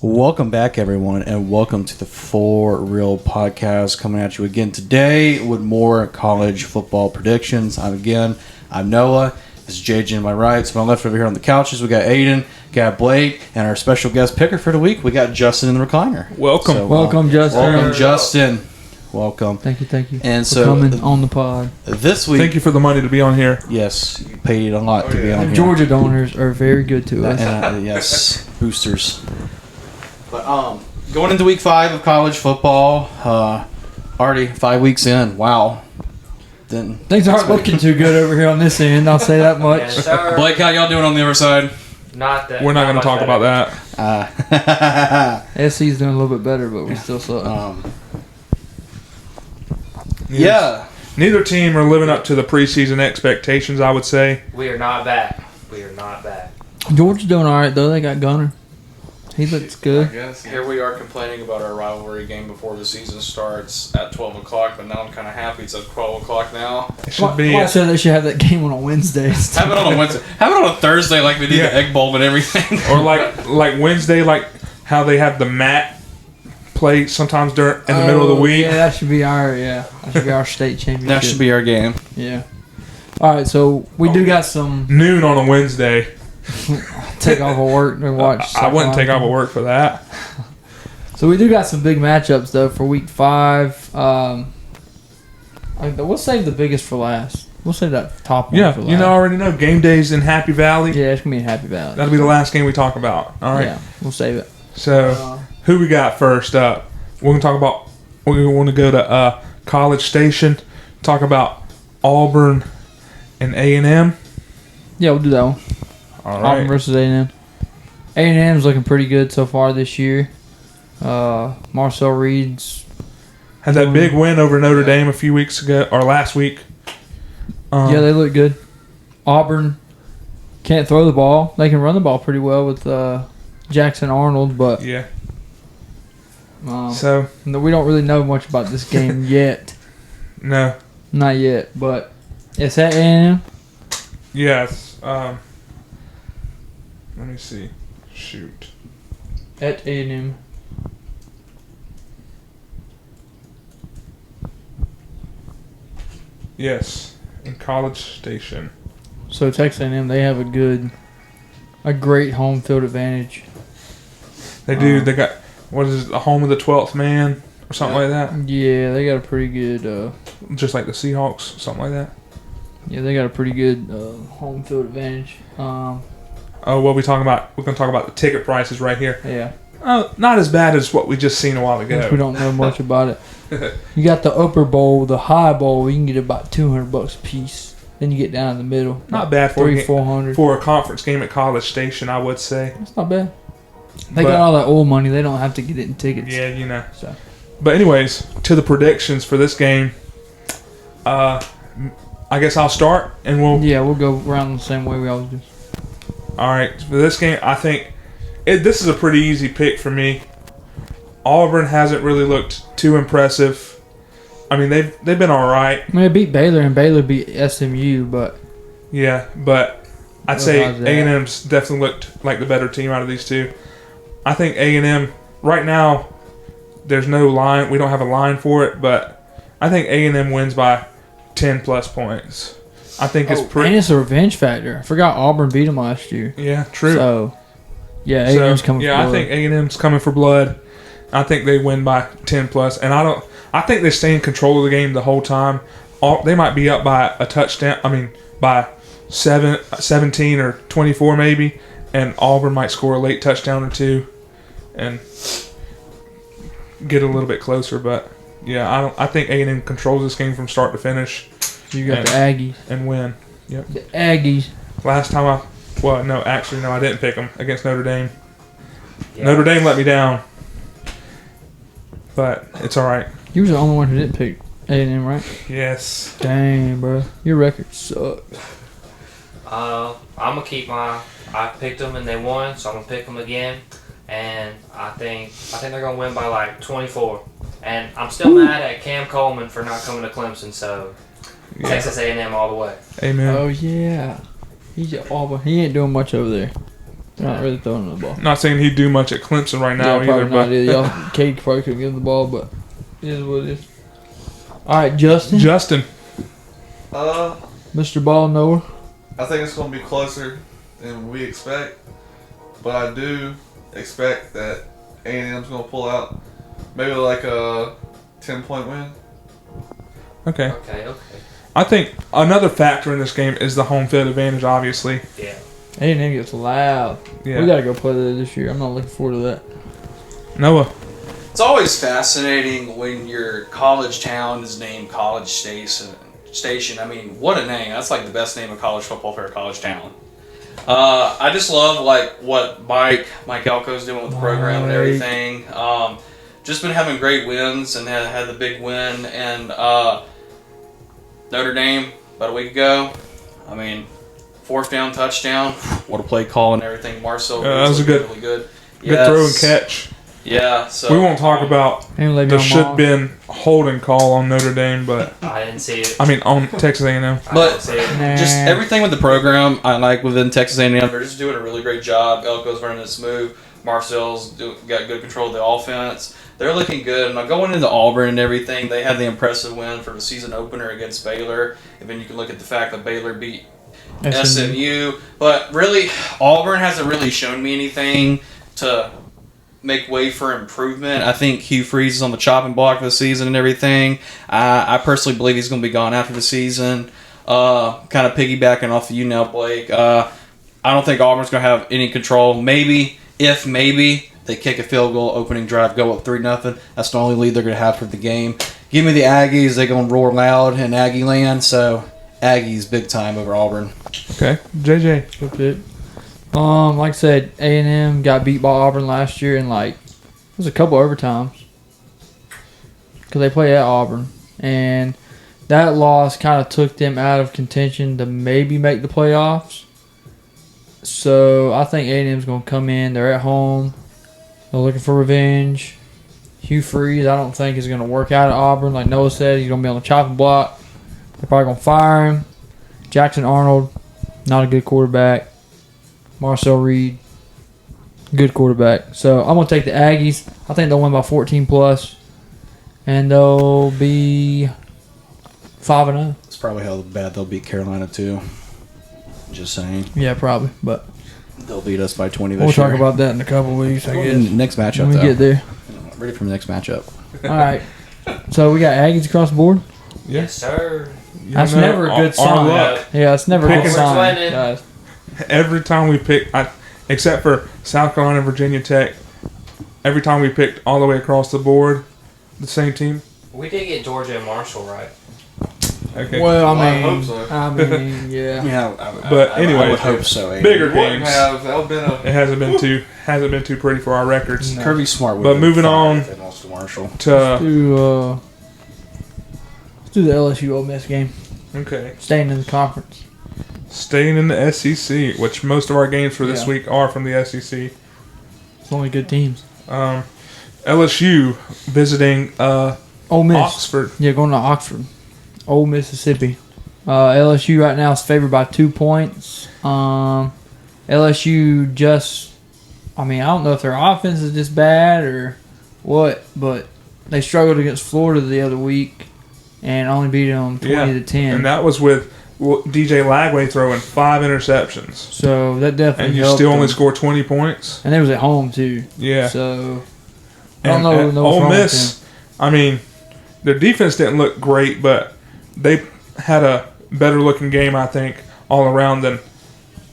Welcome back, everyone, and welcome to the For Real Podcast, coming at you again today with more college football predictions. I'm Noah. This is JJ on my right. So on my left over here on the couches, we got Aidan, got Blake, and our special guest picker for the week, we got Justin in the recliner. Welcome. So, welcome, Justin. Welcome, Justin. Welcome. Thank you. And for coming on the pod. This week, thank you for the money to be on here. yes, you paid a lot to be on here. Georgia donors are very good to us. And, yes, boosters. But going into week 5 of college football, already 5 weeks in. Wow. Things aren't looking too good over here on this end. I'll say that much. Yes, sir. Blake, how y'all doing on the other side? Not that. We're not going to talk about that. SC's doing a little bit better, but we still suck. Yeah. Neither team are living up to the preseason expectations, I would say. We are not back. Georgia's doing all right though. They got Gunner. He looks good. Here we are complaining about our rivalry game before the season starts at 12 o'clock, but now I'm kind of happy it's at 12 o'clock now. It should be. I said they should have that game on a Wednesday. Have it on a Wednesday. Have it on a Thursday like they did the Egg Bowl and everything. Or like Wednesday, like how they have the mat play sometimes in the middle of the week. Yeah, that should be our state championship. That should be our game. Yeah. All right, so we do got some Noon on a Wednesday. take off of work and watch. I wouldn't take off of work for that. So we do got some big matchups though for week 5. We'll save the biggest for last. We'll save that top one for last. You already know. Game days in Happy Valley. Yeah, it's gonna be in Happy Valley. That'll be the last game we talk about. All right. Yeah, we'll save it. So, who we got first up? We're gonna talk about. We want to go to College Station. Talk about Auburn and A&M. Yeah, we'll do that one. All right. Auburn versus A&M. A&M's looking pretty good so far this year. Marcel Reed's Had that big win over Notre Dame a few weeks ago, or last week. yeah, they look good. Auburn can't throw the ball. They can run the ball pretty well with Jackson Arnold, but Yeah. so we don't really know much about this game yet. No. Not yet, but it's at A&M. Yes. Let me see. Shoot. At A&M. Yes. In College Station. So Texas A&M, they have a great home field advantage. They do. They got, what is it, the home of the 12th man or something like that? Yeah, they got a pretty good. Just like the Seahawks, something like that. Yeah, they got a pretty good home field advantage. What we talking about? We're going to talk about the ticket prices right here. Yeah. Not as bad as what we just seen a while ago. We don't know much about it. You got the upper bowl, the high bowl. You can get about $200 a piece. Then you get down in the middle. Not bad for $300-400 for a conference game at College Station, I would say. That's not bad. They got all that oil money. They don't have to get it in tickets. Yeah, So. But anyways, to the predictions for this game. I guess I'll start, and we'll go around the same way we always do. All right, for this game, I think this is a pretty easy pick for me. Auburn hasn't really looked too impressive. I mean, they've been all right. I mean, they beat Baylor, and Baylor beat SMU, but yeah, but I'd say A&M's definitely looked like the better team out of these two. I think A&M right now. There's no line. We don't have a line for it, but I think A&M wins by 10 plus points. I think it's pretty. And it's a revenge factor. I forgot Auburn beat them last year. Yeah, true. So, yeah, A&M's coming for blood. Yeah, I think A&M's coming for blood. I think they win by 10 plus. And I think they stay in control of the game the whole time. They might be up by a touchdown. I mean, by 17 or 24 maybe. And Auburn might score a late touchdown or two and get a little bit closer. But, yeah, I think A&M controls this game from start to finish. You got the Aggies. And win. Yep. The Aggies. Last time I didn't pick them against Notre Dame. Yeah. Notre Dame let me down. But it's all right. You was the only one who didn't pick A&M, right? Yes. Dang, bro. Your record sucks. I'm gonna keep I picked them and they won, so I'm gonna pick them again. And I think they're gonna win by like 24. And I'm still mad at Cam Coleman for not coming to Clemson. So Texas A&M all the way. Amen. Oh yeah. He's at Auburn. He ain't doing much over there. They're not really throwing the ball. Not saying he'd do much at Clemson right now Yeah, either, but Y'all, Cade probably couldn't give him the ball, but it is what it is. All right, Justin. Justin. Mr. Ball Knower. I think it's going to be closer than we expect, but I do expect that A&M's going to pull out maybe like a 10-point win. Okay. Okay. I think another factor in this game is the home field advantage, obviously. Yeah. A&M gets loud. Yeah. We got to go play there this year. I'm not looking forward to that. Noah. It's always fascinating when your college town is named College Station. I mean, what a name. That's like the best name of college football for a college town. I just love like what Mike Elko's doing with the program and everything. Just been having great wins and had the big win. And Notre Dame about a week ago. I mean, 4th down touchdown. What a play call and everything. Marcel that was a good, really good. Good throw and catch. Yeah, so we won't talk about the should been holding call on Notre Dame, but I didn't see it. I mean on Texas A&M. But just everything with the program, I like within Texas A&M. They're just doing a really great job. Elko's running this smooth. Marcel's got good control of the offense. They're looking good. And going into Auburn and everything, they had the impressive win for the season opener against Baylor. And then you can look at the fact that Baylor beat SMU. But really, Auburn hasn't really shown me anything to make way for improvement. I think Hugh Freeze is on the chopping block for the season and everything. I personally believe he's going to be gone after the season. Kind of piggybacking off of you now, Blake. I don't think Auburn's going to have any control. Maybe they kick a field goal, opening drive, go up 3-0. That's the only lead they're going to have for the game. Give me the Aggies. They're going to roar loud in Aggie land. So Aggies big time over Auburn. Okay, JJ. That's it. Like I said, A&M got beat by Auburn last year in it was a couple overtimes because they play at Auburn, and that loss kind of took them out of contention to maybe make the playoffs. So I think A&M's going to come in. They're at home. They're looking for revenge. Hugh Freeze, I don't think is going to work out at Auburn. Like Noah said, he's going to be on the chopping block. They're probably going to fire him. Jackson Arnold, not a good quarterback. Marcel Reed, good quarterback. So I'm going to take the Aggies. I think they'll win by 14+, and they'll be 5-0. It's probably how bad they'll beat Carolina too. Just saying. Yeah, probably, but They'll beat us by 20 this we'll year. talk about that in a couple weeks, I guess. Next matchup, When we though. get there. Ready for the next matchup. All right. So we got Aggies across the board. Yes, sir. That's never a good our sign. luck. Yeah, it's never a good Picking- sign, Winning. guys. Every time we pick, except for South Carolina and Virginia Tech, every time we picked all the way across the board, the same team. We did get Georgia and Marshall right. Okay. Well, I hope so. I mean, yeah. Yeah, But anyway, I would hope so. Aiden. bigger Wouldn't games. have. That would have been It hasn't been too pretty for our records. No. Kirby Smart would But have been moving fine on if they lost to Marshall. To Let's do the LSU Ole Miss game. okay, Staying in the conference. staying in the SEC, which most of our games for this Yeah. week are from the SEC. It's only good teams. LSU visiting Ole Miss. Oxford. Yeah, going to Oxford. Old Mississippi. LSU right now is favored by 2 points. LSU just, I don't know if their offense is just bad or what, but they struggled against Florida the other week and only beat them 20-10. And that was with DJ Lagway throwing 5 interceptions. So that definitely And you helped still only them. score 20 points? And they was at home too. Yeah. So I don't And know what's Ole wrong with Miss, their defense didn't look great, but they had a better looking game, I think, all around than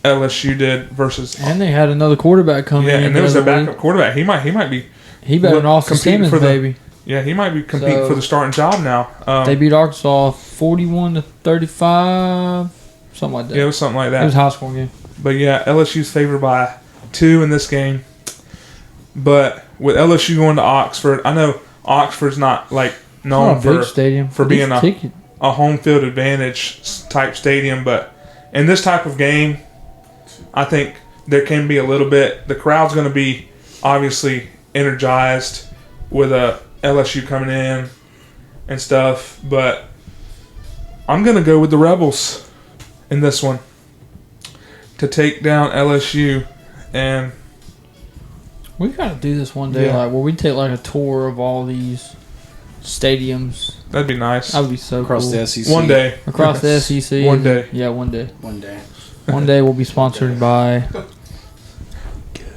LSU did versus. them. And they had another quarterback come in. Yeah, and there was the their other backup quarterback. He might be. week. He better than Austin competing Simmons, for the- baby. Yeah, he might be competing So- for the starting job now. They beat Arkansas 41-35, something like that. Yeah, it was something like It was that. a high scoring game. But yeah, LSU's favored by 2 in this game. But with LSU going to Oxford, I know Oxford's not known It's not a big for stadium for But being it's ticket. a home field advantage type stadium, but in this type of game, I think there can be a little bit. The crowd's going to be obviously energized with a LSU coming in and stuff, but I'm going to go with the Rebels in this one to take down LSU And We gotta do this one day, Yeah. like where we take like a tour of all these stadiums. that'd be nice. That would be so Across cool. the SEC. One day. Across the SEC. One day. Yeah, one day. One day. One day we'll be sponsored by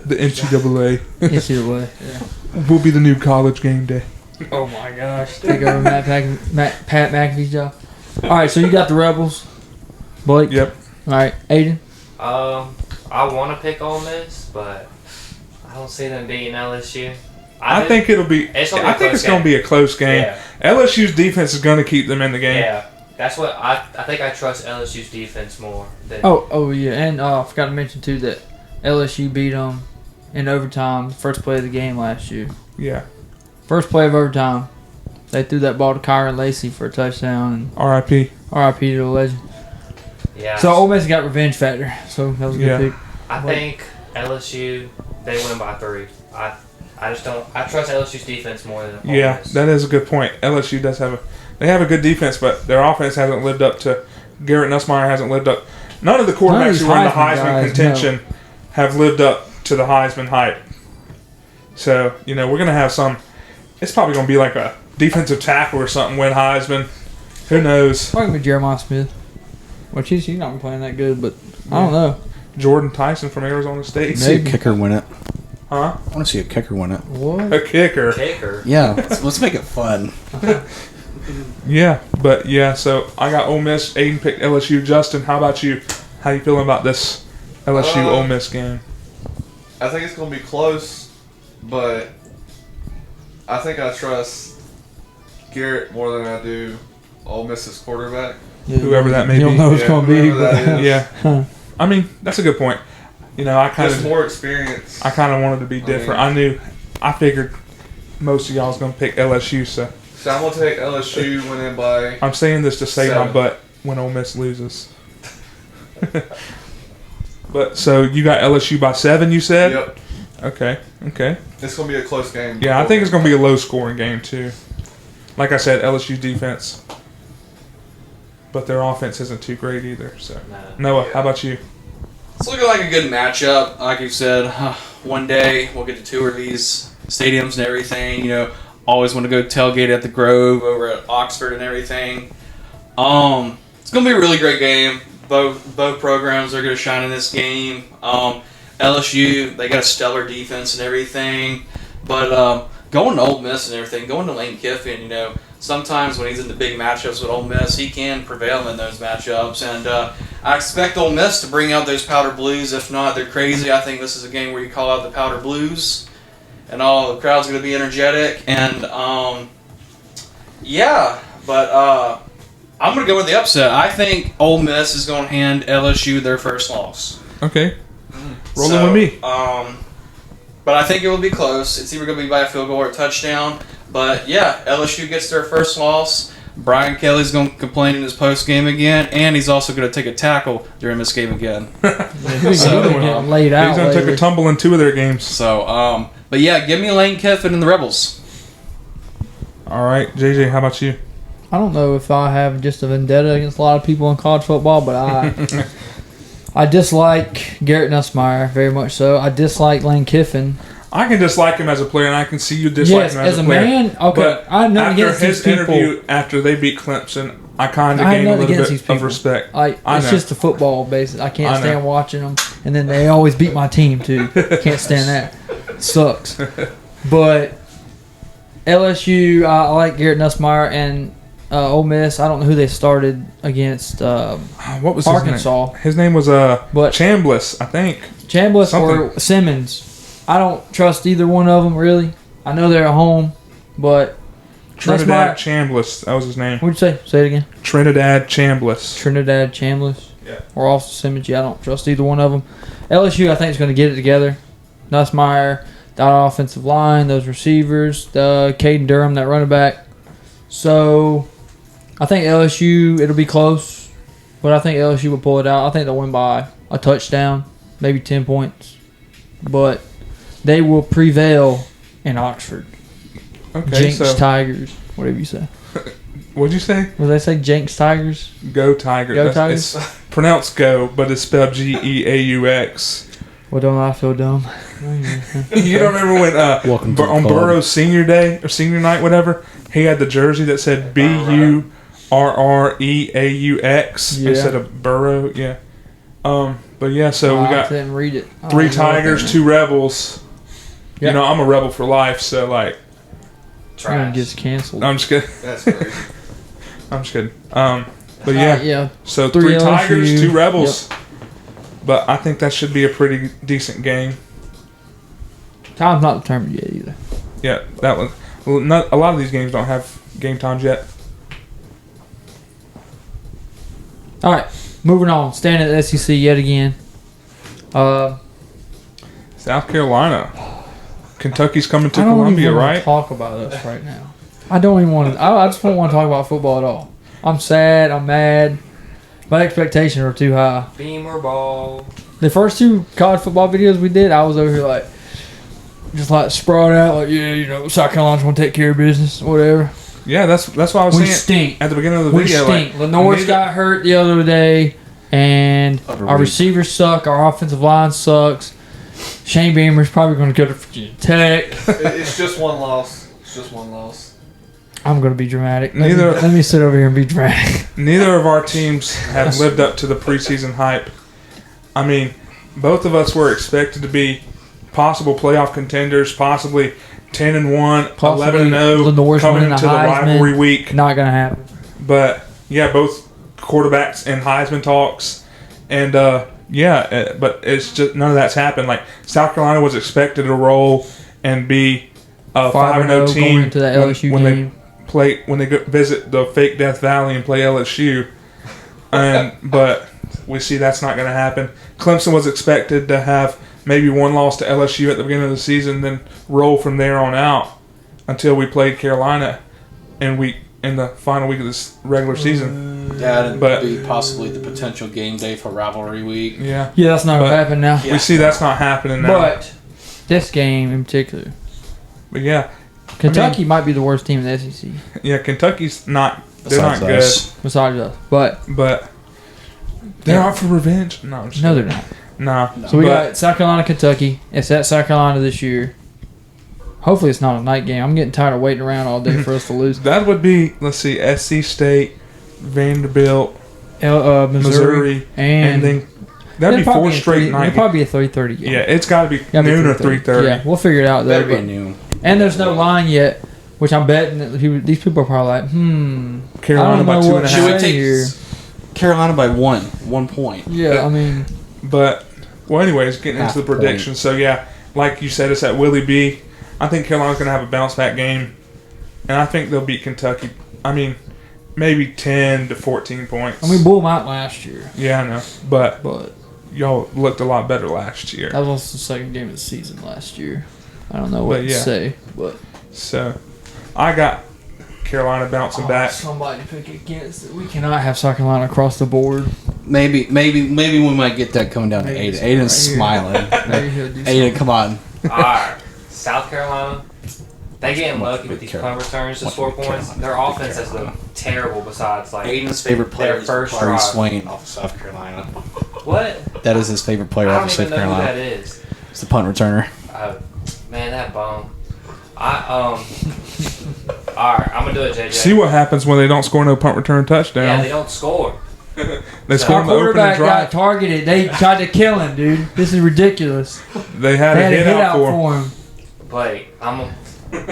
The NCAA. NCAA. Yeah. will be the new college game day. Oh my gosh. Take over Pat McAfee's job. All right, so you got the Rebels. Blake. Yep. All right, Aidan. I want to pick Ole Miss, but I don't see them beating LSU. I think it'll be. It's gonna be I a think close it's going to game. be a close game. Yeah. LSU's defense is going to keep them in the game. Yeah, that's what I think. I trust LSU's defense more. Than, Oh yeah, and I forgot to mention too that LSU beat them in overtime, first play of the game last year. Yeah. First play of overtime, they threw that ball to Kyron Lacey for a touchdown. And R.I.P. R.I.P. to the legend. yeah. So Ole Miss got revenge factor. So that was a good Yeah. pick. I think LSU they win by 3. I just don't. I trust LSU's defense more than Ole Yeah, Miss. that is a good point. LSU does have a good defense, but their offense hasn't lived up to. Garrett Nussmeier hasn't lived up. None of the None of quarterbacks these who were in the Heisman Heisman guys, contention have lived up to the Heisman hype. So we're gonna have some. It's probably gonna be like a defensive tackle or something win Heisman. Who knows? Talking about Jeremiah Smith. Which he's not been playing that good, but I don't know. Jordan Tyson from Arizona State. See a Maybe. kicker win it. Huh? I want to see a kicker win it. What? A kicker. Kicker. Yeah, let's make it fun. Yeah, but yeah. So I got Ole Miss. Aidan picked LSU. Justin, how about you? How you feeling about this LSU Ole Miss game? I think it's gonna be close, but I think I trust Garrett more than I do Ole Miss's quarterback. Whoever that may you don't be. know who it's Yeah, going to be. whoever that But, is. Yeah. I mean, that's a good point. I kind Just of more experience. I kind of wanted to be different. I figured most of y'all was going to pick LSU, so So I'm gonna take LSU winning by. I'm saying this to save my 7. butt when Ole Miss loses. But so you got LSU by 7, you said? Yep. Okay. It's gonna be a close game. Yeah, I think it's going to be a low scoring game too. Like I said, LSU defense, but their offense isn't too great either. So Noah, how about you? It's looking like a good matchup. Like you said, one day we'll get to tour these stadiums and everything. Always want to go tailgate at the Grove over at Oxford and everything. It's going to be a really great game. Both programs are going to shine in this game. LSU, they got a stellar defense and everything. But going to Ole Miss and everything, going to Lane Kiffin, sometimes when he's in the big matchups with Ole Miss, he can prevail in those matchups. And I expect Ole Miss to bring out those powder blues. If not, they're crazy. I think this is a game where you call out the powder blues. And all the crowd's going to be energetic. And, but I'm going to go with the upset. I think Ole Miss is going to hand LSU their first loss. Okay. Rolling with me. But I think it will be close. It's either going to be by a field goal or a touchdown. But, yeah, LSU gets their first loss. Brian Kelly's going to complain in his post game again, and he's also going to take a tackle during this game again. He's getting laid out. He's going to take lately. a tumble in 2 of their games. So, but yeah, give me Lane Kiffin and the Rebels. All right, JJ, how about you? I don't know if I have just a vendetta against a lot of people in college football, but I dislike Garrett Nussmeier very much so. I dislike Lane Kiffin. I can dislike him as a player, and I can see you dislike Yes, him as as a player. man, okay. But I have nothing after against his these people. interview after they beat Clemson, I kind of I have gained a nothing little against bit these people. of respect. It's know. just a football basis. I can't I know. stand watching them, and then they always beat my team too. Can't stand that. It sucks. But LSU, I like Garrett Nussmeier, and Ole Miss. I don't know who they started against. What was Arkansas. his name? His name was But Chambliss, I think. Chambliss or Something. Simmons. I don't trust either one of them really. I know they're at home, but Trinidad Nussmeier. Chambliss. That was his name. What'd you say? Say it again. Trinidad Chambliss. Trinidad Chambliss. Yeah. Or Austin Simmons. Yeah, I don't trust either one of them. LSU, I think, is going to get it together. Nussmeier, that offensive line, those receivers, Caden Durham, that running back. So, I think LSU, it'll be close, but I think LSU will pull it out. I think they'll win by a touchdown, maybe 10 points. But they will prevail in Oxford. Okay, Jinx so Tigers, whatever you say. what'd you say? What did they say? Jinx Tigers? Go Tigers. Go Tigers? It's pronounced go, but it's spelled Geaux. Well, don't I feel dumb? You don't remember when Welcome to the on club. Burrow's senior day or senior night, whatever, he had the jersey that said BURREAUX Yeah. instead of Burrow. Yeah. But yeah, so we I got didn't read it. 3 Tigers, 2 Rebels. Yeah. You know, I'm a Rebel for life, so like, Everyone Trash. gets canceled. I'm just kidding. That's crazy. I'm just kidding. But yeah, Yeah. so 3 3 Tigers, LSU. 2 Rebels. But I think that should be a pretty decent game. Time's not determined yet either. Yeah, that one. Well, not a lot of these games don't have game times yet. All right, moving on. Staying at the SEC yet again. South Carolina, Kentucky's coming to I don't Columbia, even want right? to talk about us right now. I don't even want to. I just don't want to talk about football at all. I'm sad. I'm mad. My expectations are too high. Beamer ball. The first 2 college football videos we did, I was over here like, just like sprawled out, like, yeah, you know, South Carolina's gonna take care of business, whatever. Yeah, that's what I was We saying stink. at the beginning of the We video. stink. Like, Lenore's neither- got hurt the other day, and Other our week. receivers suck. Our offensive line sucks. Shane Beamer's probably going to go to Virginia Tech. It's just one loss. It's just one loss. I'm going to be dramatic. Neither- Let me sit over here and be dramatic. Neither of our teams have lived up to the preseason hype. I mean, both of us were expected to be possible playoff contenders, possibly 10-1, Possibly 11-0 Lenore's coming winning into the the Heisman. rivalry week. Not going to happen. But yeah, both quarterbacks in Heisman talks, and but it's just none of that's happened. Like South Carolina was expected to roll and be a 5-0 team going into that LSU when game. they go visit the fake Death Valley and play LSU, but we see that's not going to happen. Clemson was expected to have maybe 1 loss to LSU at the beginning of the season, then roll from there on out until we played Carolina in the final week of this regular season. That'd But- be possibly the potential game day for rivalry week. Yeah, Yeah, that's not going But- to happen now. Yeah. we see that's not happening now. But this game in particular, But yeah, Kentucky might be the worst team in the SEC yeah, Kentucky's not. They're Besides not good, us. besides us. But but they're out for revenge. No, I'm just no, kidding. they're not. Nah. So we But- got South Carolina, Kentucky. It's at South Carolina this year. Hopefully it's not a night game. I'm getting tired of waiting around all day for us to lose. that would be, let's see, SC State, Vanderbilt, Missouri, and then that'd be 4 straight It'll nights. probably be a 3:30 game. Yeah, it's got to be Gotta be noon or 3:30. 3:30. Yeah, we'll figure it out Better there. be But, noon. and there's no line yet, which I'm betting that these people are probably like, Carolina I don't by know 2.5. what She would say take here. Carolina by 1 point. Yeah, I mean, But well, anyways, getting Half into the point. predictions. So yeah, like you said, it's at Willie B. I think Carolina's gonna have a bounce back game, and I think they'll beat Kentucky. I mean, maybe 10 to 14 points. we blew them out last year, yeah, I know, but but y'all looked a lot better last year. that was also the second game of the season last year. I don't know what But to yeah. say, but So I got Carolina bouncing back. Somebody pick against it. We cannot have South Carolina across the board. Maybe we might get that coming down to Maybe Aidan. it's Aidan's right here. smiling. Maybe he'll do Aidan, come on. Alright. South Carolina. They getting Much lucky with these Carolina. punt returns to Much score big points. Carolina. Their Big offense has Carolina. been terrible besides like Aidan's favorite player their is first Clary drive. Swain off of South Carolina. What? That is his favorite player I off don't of South even know who that Carolina. is. It's the punt returner. Man, that bum. Alright, I'm gonna do it, JJ. See what happens when they don't score no punt return touchdown. Yeah, they don't score. They score Our on the opening quarterback got drive. targeted. They tried to kill him, dude. This is ridiculous. They had They a had a hit out for him. him. Wait, I'm a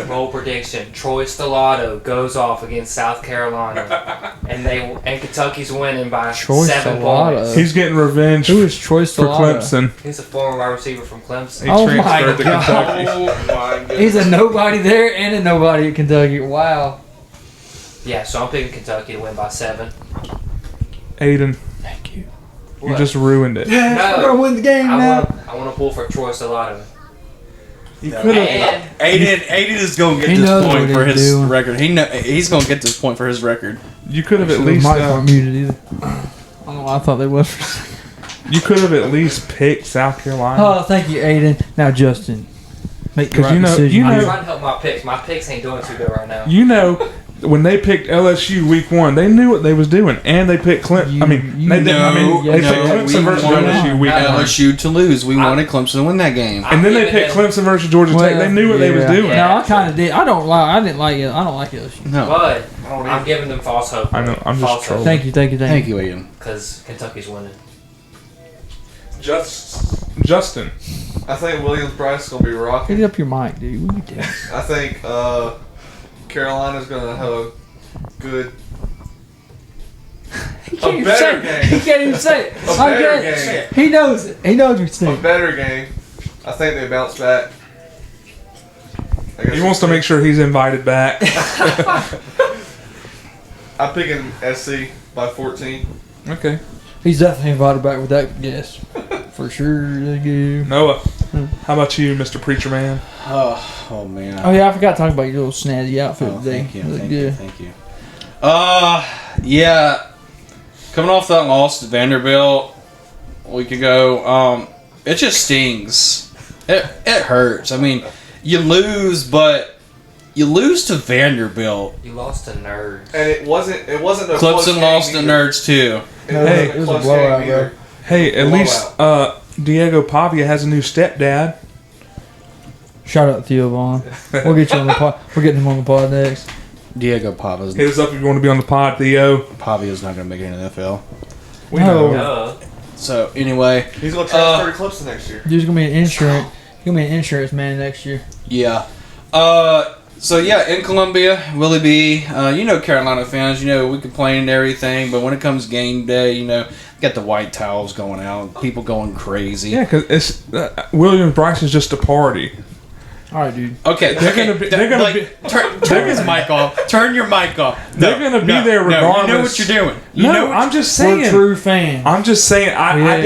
roll prediction. Troy Stellato goes off against South Carolina, and Kentucky's winning by Troy 7 Stellato. points. He's getting revenge Who is Troy for Stellato? Clemson. He's a former wide receiver from Clemson. He Oh my transferred to God. Kentucky. Oh my goodness. He's a nobody there and a nobody at Kentucky. Wow. Yeah, so I'm picking Kentucky to win by 7. Aidan, Thank you. you just ruined it. We're No, gonna win the game now. I want to pull for Troy Stellato. You could have. And Aidan is going to He get knows this point what for he's his doing. record. He's going to get this point for his record. You could have at The least. mic weren't muted either. I don't know why I thought they was. You could have at least picked South Carolina. Oh, thank you, Aidan. Now, Justin, make the 'Cause right you know- decision. you I'm know- trying to help my picks. My picks ain't doing too good right now. You know, when they picked LSU week 1, they knew what they was doing, and they picked Clemson. They picked Clemson versus LSU week 1. LSU to lose. We wanted Clemson to win that game. And then they picked Clemson versus Georgia Tech. They knew what they was doing. No, I kind of did. I didn't like it. I don't like LSU. No. But I'm giving them false hope. I know. I'm just trolling. Thank you, Aidan. Because Kentucky's winning. Justin. I think Williams-Brice is going to be rocking. Get up your mic, dude. What are you doing? I think Carolina's going to have a good... He can't even say it. He can't even say it. A better game. He knows it. He knows what you're A saying. better game. I think they bounce back. He wants to make sure he's invited back. I'm picking SC by 14. Okay. He's definitely invited back with that guess. For sure. Noah, how about you, Mr. Preacher Man? Oh man. Oh, yeah, I forgot to talk about your little snazzy outfit today. Thank you. Yeah. Coming off that loss to Vanderbilt a week ago, it just stings. It hurts. I mean, you lose, but you lose to Vanderbilt. You lost to nerds. And it wasn't a Clemson lost to Nerds too. Hey, it was a blowout, bro. Hey, at least Diego Pavia has a new stepdad. Shout out Theo Vaughn. We'll get you on the pod. We're getting him on the pod next. Diego Pavia's Hit us up if you want to be on the pod, Theo. Pavia's not going to make it in the NFL. We know. Duh. So anyway, He's going to transfer to Clemson next year. Dude's gonna be an insurance. He's gonna be an insurance man next year. yeah. So yeah, in Columbia, Willie B. Carolina fans, we complain and everything, but when it comes game day, got the white towels going out, people going crazy. Yeah, because it's Williams-Brice is just a party. All right, dude. Okay, They're gonna be. turn his mic off. Turn your mic off. They're gonna be there regardless. You know what you're doing. I'm just saying. We're true fans. I'm just saying. I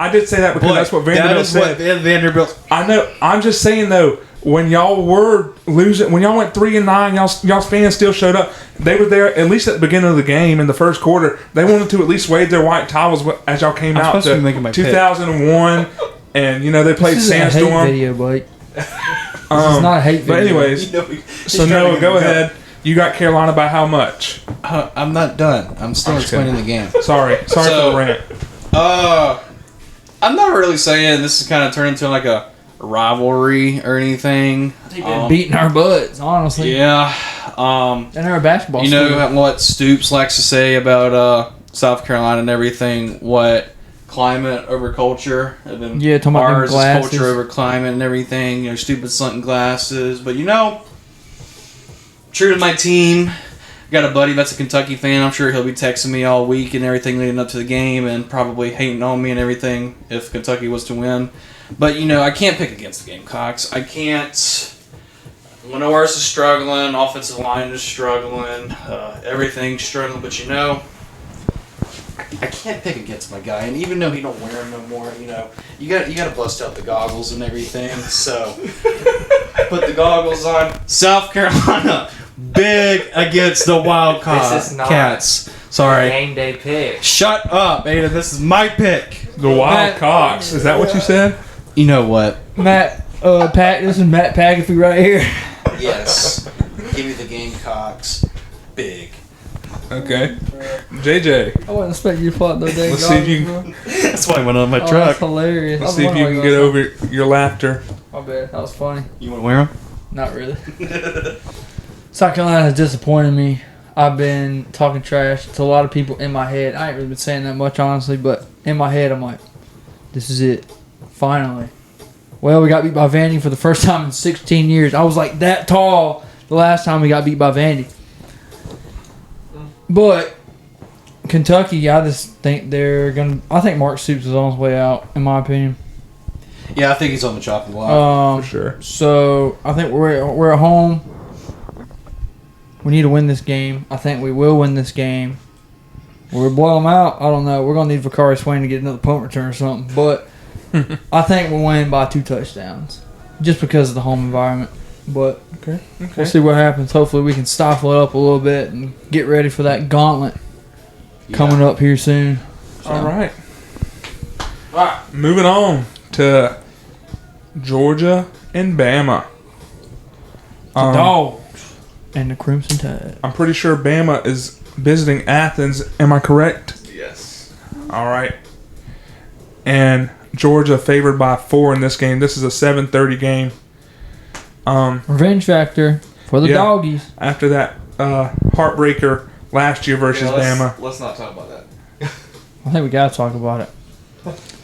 did say that because that's what Vanderbilt said. That is what Vanderbilt. I know. I'm just saying though. When y'all were losing, when y'all went 3-9, y'all fans still showed up. They were there at least at the beginning of the game in the first quarter. They wanted to at least wave their white towels as y'all came out to 2001, and they played this is Sandstorm. A hate video, Blake. This is not a hate video. But anyways, so Noah, go ahead. You got Carolina by how much? I'm not done. I'm still explaining the game. Sorry for the rant. I'm not really saying this is kind of turned into like a rivalry or anything. They've been beating our butts, honestly. Yeah. And they're a basketball You school. know what Stoops likes to say about South Carolina and everything, what climate over culture, and then Yeah, talking about them ours is glasses. culture over climate and everything, stupid sunglasses. But true to my team, got a buddy that's a Kentucky fan. I'm sure he'll be texting me all week and everything leading up to the game and probably hating on me and everything if Kentucky was to win. But, I can't pick against the Gamecocks. I can't. Lenoir's is struggling. Offensive line is struggling. Everything's struggling. But, I can't pick against my guy. And even though he don't wear them no more, you got to bust out the goggles and everything. So, put the goggles on. South Carolina, big against the This is not Cats. Sorry. Game day pick. Shut up, Aidan. This is my pick. The Wildcocks. Is that what you said? You know what? Pat, this is Matt McAfee right here. Yes. Give me the Gamecocks. Big. Okay. JJ. I wasn't expecting you to pull out those dang Let's see if you goggles, bro. That's why I went on my Oh, truck. that's hilarious. Let's see if you can get over your laughter. My bad. That was funny. You want to wear them? Not really. South Carolina has disappointed me. I've been talking trash to a lot of people in my head. I ain't really been saying that much, honestly, but in my head, I'm like, this is it. Finally. Well, we got beat by Vandy for the first time in 16 years. I was like that tall the last time we got beat by Vandy. But Kentucky, I just think they're going to... I think Mark Stoops is on his way out, in my opinion. Yeah, I think he's on the chopping block. For sure. So, I think we're at home. We need to win this game. I think we will win this game. We'll blow them out. I don't know. We're going to need Vakari Swain to get another punt return or something. But I think we'll win by 2 touchdowns. Just because of the home environment. But Okay. we'll see what happens. Hopefully we can stifle it up a little bit and get ready for that gauntlet coming up here soon. So. All right. Moving on to Georgia and Bama. The Dogs. And the Crimson Tide. I'm pretty sure Bama is visiting Athens. Am I correct? Yes. All right. And Georgia favored by 4 in this game. This is a 7:30 game. Revenge factor for the Yeah. doggies. After that heartbreaker last year versus Bama. Let's not talk about that. I think we got to talk about it.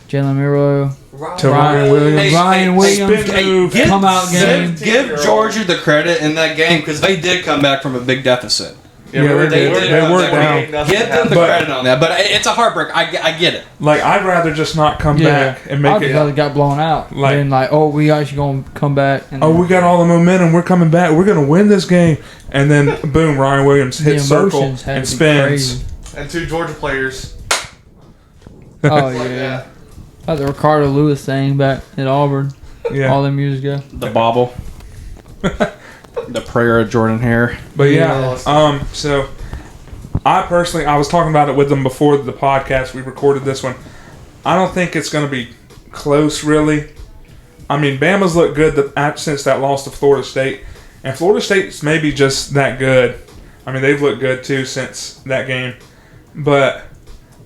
Jalen Miro. To Ryan Williams. Ryan Williams. Spin move. Come out game. Give Georgia the credit in that game because they did come back from a big deficit. Yeah, they were down. Give them the credit on that, but it's a heartbreak. I get it. Like, I'd rather just not come back and make I'd it. rather got blown out. Like- Than like, oh, we actually going to come back. And Oh, we got all the momentum. We're coming back. We're going to win this game. And then, boom, Ryan Williams the hits circle emotions had and to be spins. crazy. And 2 Georgia players. Oh, like yeah. that. Like the Ricardo Lewis thing back at Auburn. Yeah. All them years ago. The bobble, the prayer of Jordan Hare. But yeah, Yeah. so I personally, I was talking about it with them before the podcast. We recorded this one. I don't think it's going to be close, really. I mean, Bama's looked good since that loss to Florida State. And Florida State's maybe just that good. I mean, they've looked good, too, since that game. But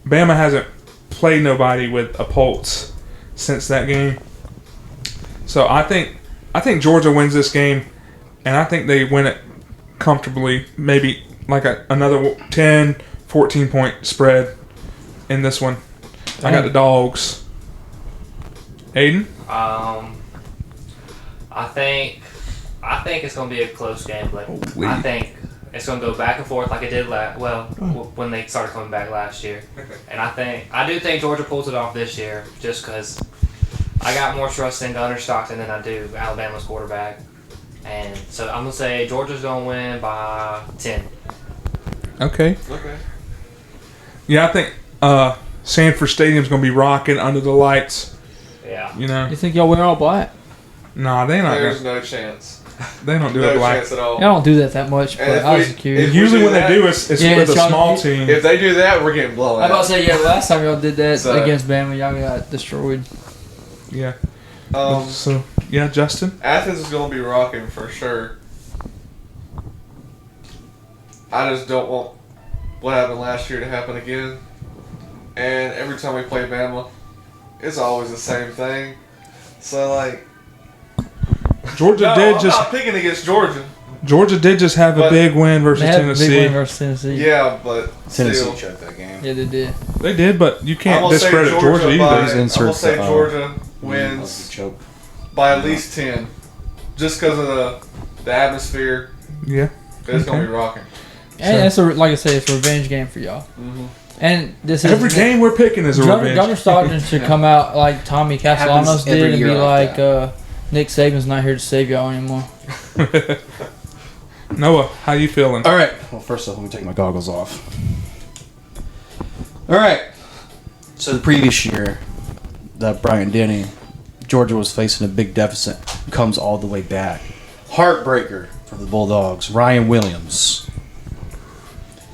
Bama hasn't played nobody with a pulse since that game. So I think Georgia wins this game, and I think they win it comfortably, maybe like another 10, 14-point spread in this one. I got the dogs. Aidan? I think it's going to be a close game, but I think it's going to go back and forth like it did when they started coming back last year. And I do think Georgia pulls it off this year just because I got more trust in Gunner Stockton than I do Alabama's quarterback. And so I'm going to say Georgia's going to win by 10. Okay. Yeah, I think Sanford Stadium's going to be rocking under the lights. Yeah. You know? You think y'all wear all black? Nah, they not. There's no chance. They don't do No it black. chance at all. Y'all don't do that much, but And if I was we- curious. if we Usually do when that- they do, it's Yeah, with a it's y'all- small team. If they do that, we're getting blown I out. about to say, yeah, last time y'all did that So- against Bama, y'all got destroyed. Yeah. Um, So, yeah, Justin? Athens is going to be rocking for sure. I just don't want what happened last year to happen again. And every time we play Bama, it's always the same thing. So, like, Georgia I'm did just not picking against Georgia. have a But- big win versus They had a Tennessee. big win versus Tennessee. Yeah, but Tennessee still. choked that game. Yeah, they did. They did, but you I'm can't gonna say discredit Georgia by, either. I'm These gonna inserts, say Georgia The wins choke. by at least 10. Just because of the atmosphere. Yeah. It's going to Okay. be rocking. And it's like I said, it's a revenge game for y'all. Mm-hmm. And this is Every game we're picking is a Gunner revenge. Stockton should come out like Tommy Castellanos Happens did every and year be like like, Nick Saban's not here to save y'all anymore. Noah, how you feeling? All right. Well, first off, let me take my goggles off. All right. So the previous year, that Bryant Denny, Georgia was facing a big deficit. Comes all the way back. Heartbreaker for the Bulldogs. Ryan Williams.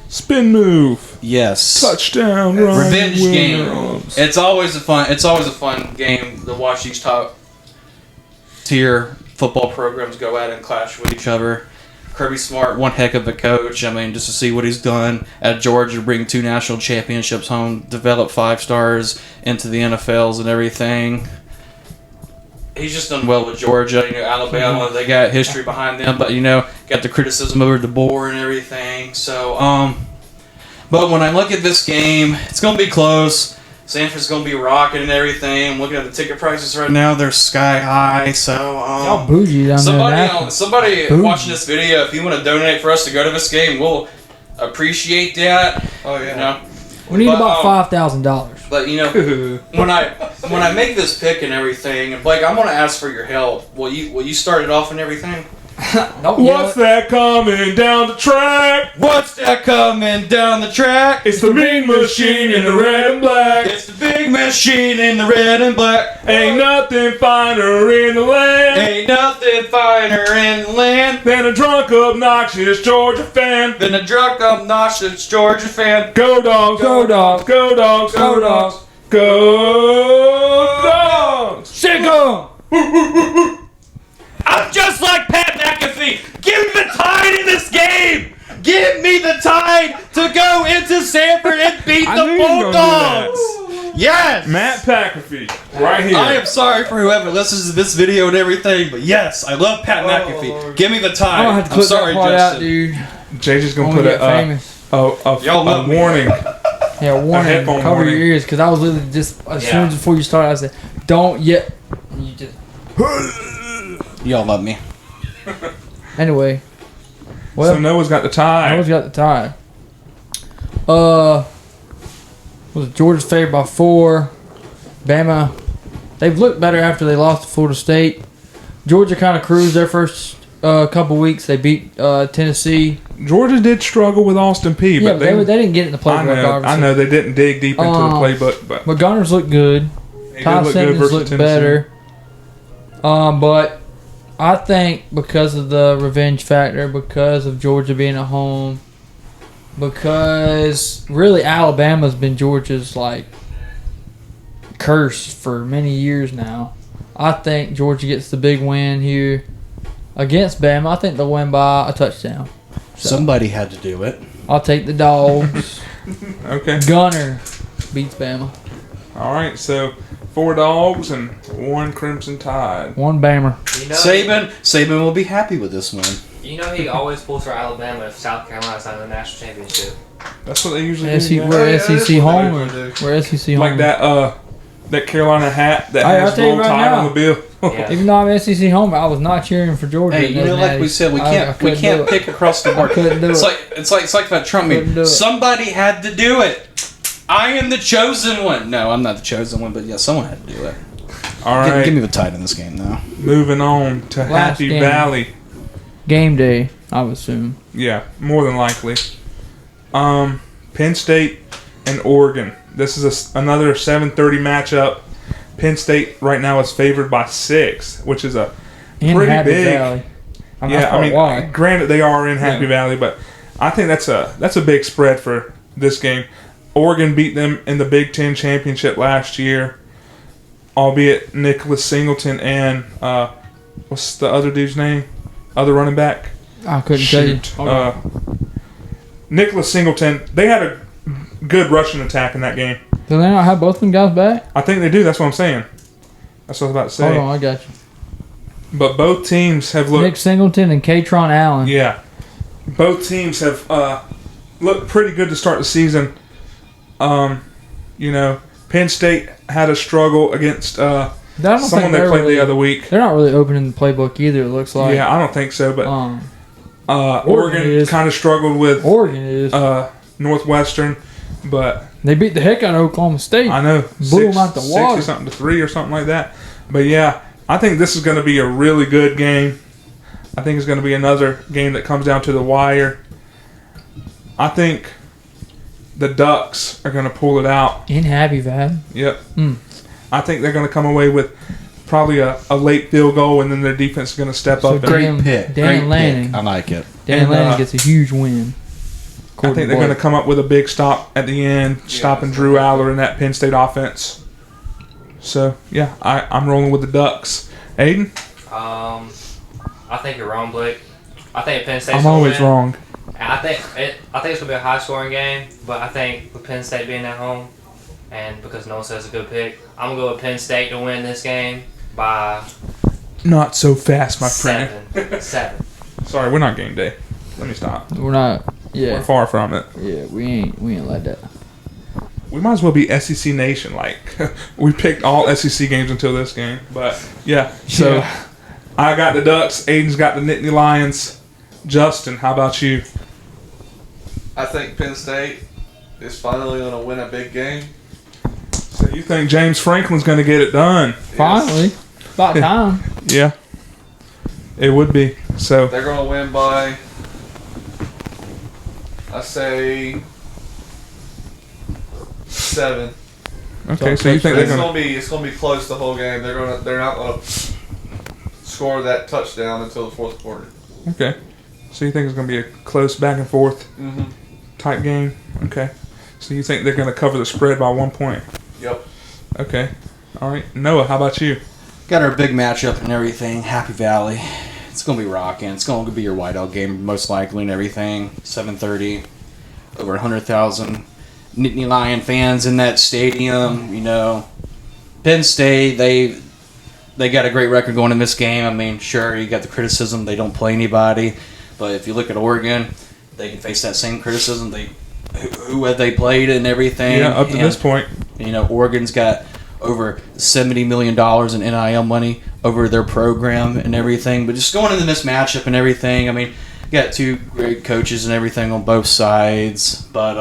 Spin move. Yes. Touchdown. Ryan Revenge game. Williams. It's always a fun game to watch these top tier football programs go at and clash with each other. Kirby Smart, one heck of a coach. I mean, just to see what he's done at Georgia, bring 2 national championships home, develop 5 stars into the NFLs and everything. He's just done well with Georgia. You know, Alabama, they got history behind them, but, you know, got the criticism over the board and everything. So, but when I look at this game, it's going to be close. Sanford's going to be rocking and everything. I'm looking at the ticket prices right now. They're sky high. So, Y'all bougie down there. in Athens. somebody Bougie. watching this video, if you want to donate for us to go to this game, we'll appreciate that. Oh, yeah. You know, We need But, about $5,000. but you know, when I make this pick and everything, Blake, I'm gonna ask for your help. Will you start it off and everything? Nope, What's that coming down the track? What's that coming down the track? It's the mean machine in the red and black. It's the big machine in the red and black. Ain't nothing finer in the land Ain't nothing finer in the land than a drunk, obnoxious Georgia fan. than a drunk, obnoxious Georgia fan. Go dogs, Go Dogs. go dogs, Go Dogs. go dogs. Sick 'em! I'm just like Pat McAfee. Give me the tide in this game. to go into Sanford and beat I the knew you were gonna do Bulldogs. Yes. Matt McAfee, right here. I am sorry for whoever listens to this video and everything, but yes, I love Pat McAfee. Lord. Give me the time. I'm gonna have to I'm clip sorry, that part Justin. out, dude. JJ's gonna Only put get famous. Y'all a love me. warning. Yeah, warning. headphone Cover warning. your ears, because I was literally just as soon as before you started, I said, "Don't yet." And you just Y'all love me. anyway. Well, So Noah's got the tie. Noah's got the tie. Was Georgia's favored by 4. Bama, they've looked better after they lost to Florida State. Georgia kind of cruised their first couple weeks. They beat Tennessee. Georgia did struggle with Austin Peay, Yeah, but but they didn't get in the playbook. I know they didn't dig deep into the playbook, but But Gunners looked good. they did Todd look good Sentence versus looked Tennessee. better. But I think because of the revenge factor, because of Georgia being at home, because really Alabama's been Georgia's like curse for many years now. I think Georgia gets the big win here against Bama. I think they'll win by a touchdown. So Somebody had to do it. I'll take the Dogs. Okay. Gunner beats Bama. All right. So 4 Dogs and 1 Crimson Tide. 1 Bama. You know, Saban will be happy with this one. You know he always pulls for Alabama if South Carolina's not in the national championship. That's what they usually SEC, do. Yeah. we're yeah, that's SEC what home. they usually do. We're SEC home. Like that Carolina hat that Hey, has I'll tell you roll right tide now. on the bill. Yeah. Even though I'm SEC home, I was not cheering for Georgia. Hey, you know, like we said, we can't pick across the board. couldn't do It's it. like that Trump Couldn't do meme. it. Somebody had to do it. I am the chosen one. No, I'm not the chosen one, but yeah, someone had to do it. All right. Give me the tide in this game now. Moving on to Last Happy game. Valley. Game day, I would assume. Yeah, more than likely. Penn State and Oregon. This is another 7:30 matchup. Penn State right now is favored by 6, which is a In pretty Happy big. Valley. Yeah, I mean, why? granted they are in Happy Valley, but I think that's a big spread for this game. Oregon beat them in the Big Ten championship last year, albeit Nicholas Singleton and what's the other dude's name? Other running back. I couldn't tell you. Shoot. Nicholas Singleton. They had a good rushing attack in that game. Do they not have both of them guys back? I think they do. That's what I'm saying. That's what I was about to say. Hold on, I got you. But both teams have looked. Nick Singleton and Katron Allen. Yeah. Both teams have looked pretty good to start the season. Penn State had a struggle against I don't someone think they they're played really, the other week. They're not really opening the playbook either, it looks like. Yeah, I don't think so. But Oregon Oregon is. kind of struggled with Oregon is. Northwestern. But They beat the heck out of Oklahoma State. I know. Blew them out the water. 60-something to 3 or something like that. But yeah, I think this is going to be a really good game. I think it's going to be another game that comes down to the wire. I think the Ducks are going to pull it out. In Happy Valley. Yep. Mm. I think they're going to come away with probably a late field goal, and then their defense is going to step So up. Great Dan- pick. Dan Great Lanning. pick. I like it. Dan And, Lanning gets a huge win. I think they're going to come up with a big stop at the end, stopping Drew Aller in that Penn State offense. So, yeah, I'm rolling with the Ducks. Aidan? I think you're wrong, Blake. I think Penn State's I'm gonna always win. wrong. And I think it's gonna be a high scoring game, but I think with Penn State being at home, and because no one says a good pick, I'm gonna go with Penn State to win this game by Not so fast, my friend. 7. Sorry, we're not game day. Let me stop. We're not. We're Yeah. far from it. Yeah, we ain't like that. We might as well be SEC Nation. Like, we picked all SEC games until this game. But, yeah. So, Yeah. I got the Ducks. Aiden's got the Nittany Lions. Justin, how about you? I think Penn State is finally going to win a big game. So, you think James Franklin's going to get it done? Finally. About time. Yeah. It would be. So, They're going to win by, I say, 7. okay. So, you think they're It's going to. gonna be close the whole game. They're not gonna score that touchdown until the fourth quarter. Okay. So, you think it's going to be a close back and forth Mm-hmm. type game? Okay. So, you think they're going to cover the spread by 1 point? Yep. Okay. All right. Noah, how about you? Got our big matchup and everything. Happy Valley. It's going to be rocking. It's going to be your whiteout game most likely and everything. 7:30. over 100,000 Nittany Lion fans in that stadium. You know, Penn State, they got a great record going in this game. I mean, sure, you got the criticism they don't play anybody, but if you look at Oregon, they can face that same criticism. Who have they played and everything? Yeah, up to this point. You know, Oregon's got over $70 million in NIL money over their program and everything. But just going into this matchup and everything, I mean, you got two great coaches and everything on both sides. But,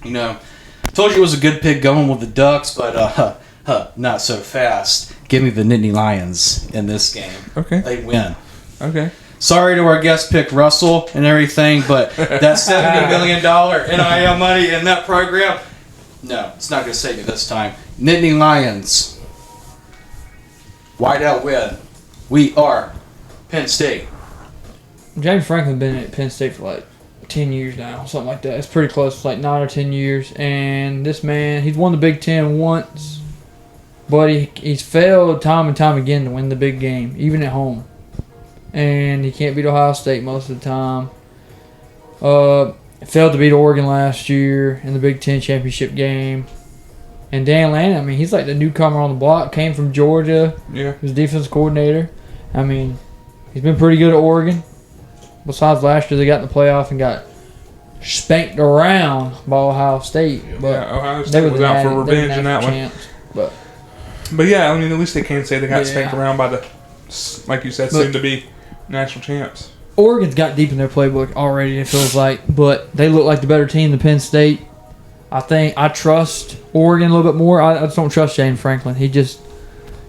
you know, told you it was a good pick going with the Ducks, but not so fast. Give me the Nittany Lions in this game. Okay. They win. Okay. Sorry to our guest pick Russell and everything, but that $70 million NIL money in that program, no, it's not going to save you this time. Nittany Lions. Whiteout win. We are Penn State. James Franklin been at Penn State for like 10 years now, something like that. It's pretty close, like 9 or 10 years. And this man, he's won the Big Ten once, but he's failed time and time again to win the big game, even at home. And he can't beat Ohio State most of the time. Failed to beat Oregon last year in the Big Ten championship game. And Dan Lannon, I mean, he's like the newcomer on the block. Came from Georgia. Yeah. He was defense coordinator. I mean, he's been pretty good at Oregon. Besides last year, they got in the playoff and got spanked around by Ohio State. But Yeah, Ohio State was out for revenge in that one. But yeah, I mean, at least they can say they got spanked around by the, like you said, soon to be national champs. Oregon's got deep in their playbook already, it feels like, but they look like the better team than Penn State. I trust Oregon a little bit more. I just don't trust James Franklin. He has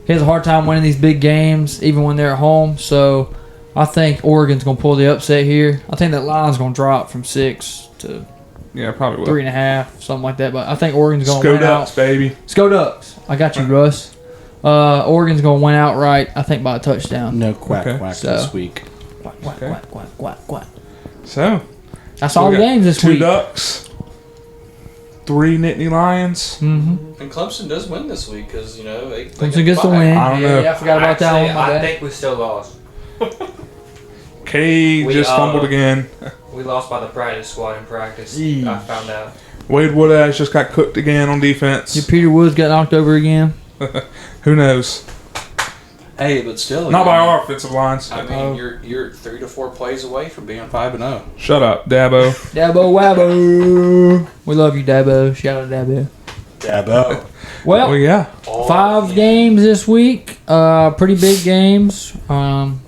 a hard time winning these big games, even when they're at home. So I think Oregon's going to pull the upset here. I think that line's going to drop from 6 to probably will. 3.5, something like that. But I think Oregon's going to win Ducks, out. baby. Go Ducks. I got you, Russ. Oregon's going to win outright, I think, by a touchdown. No quack So- this week. Quack. So That's all the games this 2 week. Ducks, 3 Nittany Lions. Mm-hmm. And Clemson does win this week because, you know, they Clemson gets the win. I don't know. Yeah, I forgot about that one. My I bad. think we still lost. K We, just fumbled again. We lost by the practice squad in practice. Yeesh. I found out. Wade Woodaz just got cooked again on defense. Your Peter Woods got knocked over again. Who knows? Hey, but still. Not by our offensive lines. I mean, you're 3 to 4 plays away from being 5-0. Shut up, Dabo. Dabo Wabo. We love you, Dabo. Shout out, Dabo. Dabo. Well, yeah. 5 games this week. Pretty big games. I'm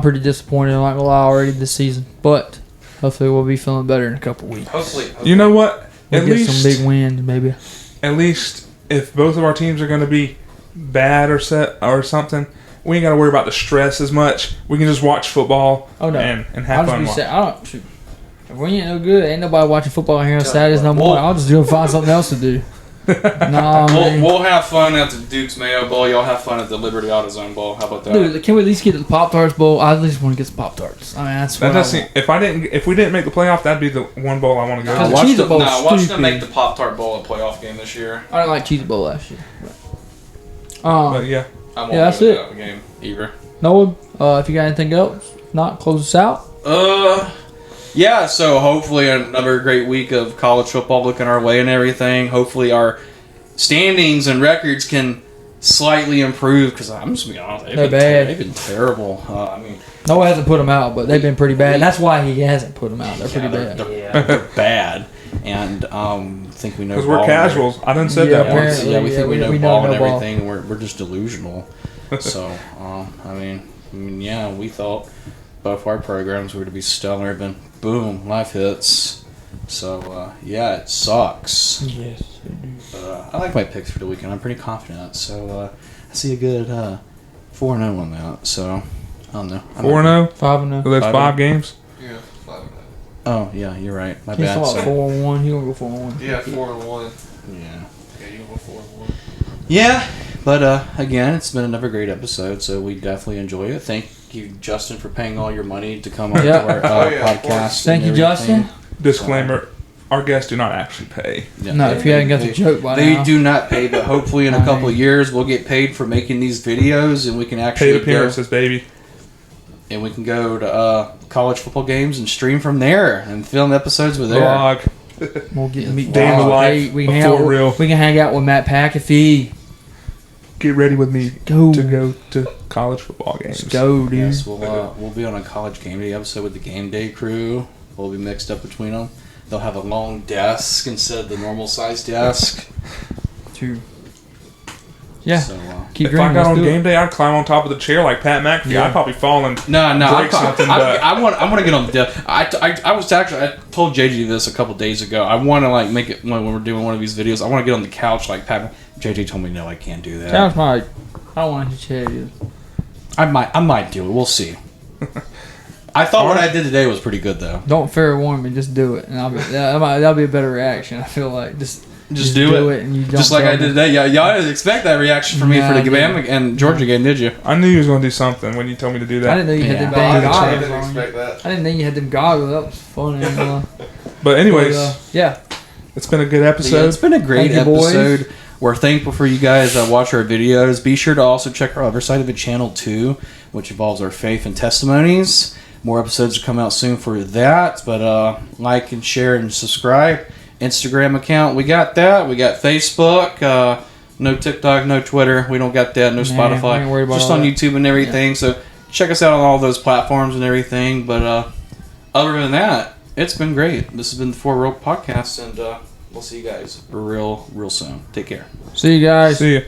pretty disappointed, I'm not gonna lie, already this season. But hopefully we'll be feeling better in a couple weeks. Hopefully. You know what? We'll At get least, some big wins, maybe. at least if both of our teams are going to be bad or set or something, we ain't got to worry about the stress as much. We can just watch football and have fun. Shoot. If we ain't no good, ain't nobody watching football here on Saturdays no more. I'll just go find something else to do. We'll have fun at the Duke's Mayo Bowl. Y'all have fun at the Liberty AutoZone Bowl. How about that? Dude, can we at least get to the Pop-Tarts Bowl? I at least want to get some Pop-Tarts. I mean, that's what if we didn't make the playoff, that'd be the one bowl I want to go Because to. the Cheez-It Bowl's watch them stupid. make the Pop-Tart Bowl a playoff game this year. I didn't like Cheez-It Bowl last year. But yeah. I won't that's go to it. that game either. Noah, if you got anything else, if not, close us out. Yeah, so hopefully another great week of college football looking our way and everything. Hopefully our standings and records can slightly improve because I'm just going to be honest, They're bad. They've been terrible. Noah hasn't put them out, but they've been pretty bad. That's why he hasn't put them out. They're pretty bad. They're bad. And I think we know Because we're casuals. I done said that once. apparently. Yeah, we think we know we ball know and ball. everything. We're just delusional. So, I mean, yeah, we thought both our programs were to be stellar, but boom, life hits. So, yeah, it sucks. Yes, they do. But, I like my picks for the weekend. I'm pretty confident. So, I see a good 4-0 on that. So, I don't know. 4-0? 5-0. So that's 5-0. 5 games? Yeah, 5-0. Oh, yeah, you're right. My He's bad. talking about So, 4-1. He gonna go 4-1. Yeah, 4-1. yeah. Yeah, you go 4-1. Yeah, but again, it's been another great episode, so we definitely enjoy it. Thank you, Justin, for paying all your money to come on Yeah. to our of course. podcast. Thank and you, everything. Justin. Disclaimer, our guests do not actually pay. Yeah, No, if you hadn't got the joke by they now. do not pay, but hopefully in a I couple mean- of years we'll get paid for making these videos, and we can actually Paid appearances, baby. and we can go to college football games and stream from there and film episodes with there. Vlog. We'll get meet Day in the life we of can hang For out. Real. We can hang out with Matt McAfee. Get ready with me Go. to go to college football games. Let's go, dude. Yes, we'll be on a college game day episode with the game day crew. We'll be mixed up between them. They'll have a long desk instead of the normal size desk. True. Yeah. So, Keep If dreaming. I got Let's on do game it. day, I'd climb on top of the chair like Pat McAfee. Yeah. I'd probably fall and no, break something. But I want to get on the desk. I was actually I told JJ this a couple days ago. I want to like make it when we're doing one of these videos. I want to get on the couch like Pat. JJ told me no, I can't do that. Sounds like I don't want to tell you. I might do it. We'll see. I thought what I did today was pretty good though. Don't fair warn me. Just do it, and that'll be a better reaction. I feel like just do it. and you don't Just like tell I me. did today. Y'all didn't expect that reaction from me Nah, for I the Bama and Georgia game, did you? I knew you was going to do something when you told me to do I that. didn't know you had Yeah. them No, I dang didn't, goggles didn't on. expect that. I didn't think you had them goggles. That was funny. But anyways, yeah. it's been a good Yeah, episode. it's been a great Thank you, boys. episode. We're thankful for you guys that watch our videos. Be sure to also check our other side of the channel too, which involves our faith and testimonies. More episodes will come out soon for that. But like and share and subscribe. Instagram account, we got that. We got Facebook. No TikTok, no Twitter. We don't got that. No Nah, Spotify. I ain't worried about Just all on that. YouTube and everything. So check us out on all those platforms and everything. But other than that, it's been great. This has been the For Real podcast, and we'll see you guys real soon. Take care. See you guys. See ya.